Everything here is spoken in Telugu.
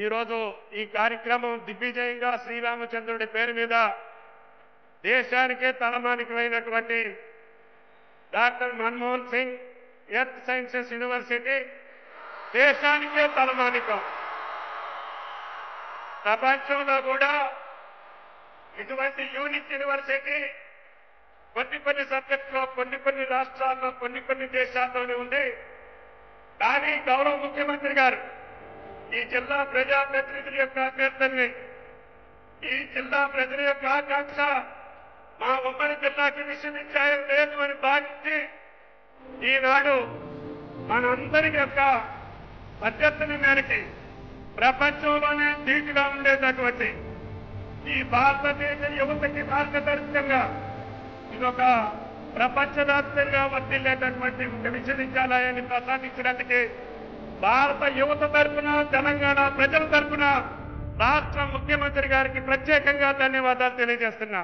ఈరోజు ఈ కార్యక్రమం దిగ్విజయంగా శ్రీరామచంద్రుడి పేరు మీద దేశానికే తలమానికమైనటువంటి doctor Manmohan Singh earth sciences university దేశానికే తలమానికం. ప్రపంచంలో కూడా ఇటువంటి యూనిక్ యూనివర్సిటీ కొన్ని సబ్జెక్టులో కొన్ని రాష్ట్రాల్లో కొన్ని దేశాల్లోనే ఉంది. కానీ గౌరవ ముఖ్యమంత్రి గారు ఈ జిల్లా ప్రజాప్రతినిధుల యొక్క అభ్యర్థనని, ఈ జిల్లా ప్రజల యొక్క ఆకాంక్ష మా ఉమ్మడి జిల్లాకి విశ్వవిద్యాలయం లేదు అని భావించి ఈనాడు మనందరి యొక్క అభ్యర్థన మేరకి ప్రపంచంలోనే ధీటుగా ఉండేటటువంటి ఈ భారతదేశ యువతకి మార్గదర్శకంగా ఇదొక ప్రపంచవ్యాప్తంగా వర్తిల్లేటటువంటి ఒక విశ్వవిద్యాలయాన్ని ప్రసాదించినందుకు భారత యువత తరఫున, తెలంగాణ ప్రజల తరఫున రాష్ట్ర ముఖ్యమంత్రి గారికి ప్రత్యేకంగా ధన్యవాదాలు తెలియజేస్తున్నా.